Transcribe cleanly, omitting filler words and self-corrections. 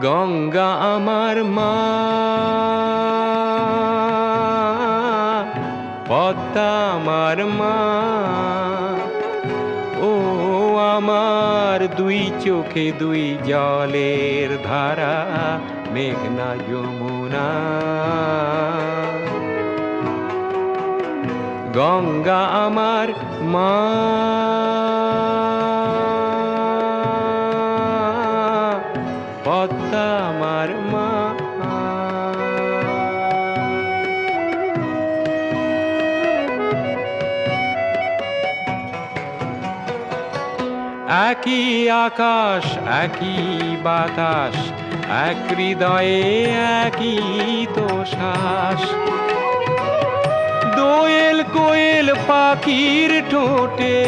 গঙ্গা আমার মা, পদ্মা আমার মা, ও আমার দুই চোখে দুই জলের ধারা, মেঘনা যমুনা। গঙ্গা আমার মা, পদ্মা আমার মা। একই আকাশ একই বাতাস, এক হৃদয়ে একই তো শ্বাস। দোয়েল কোয়েল পাখির ঠোঁটে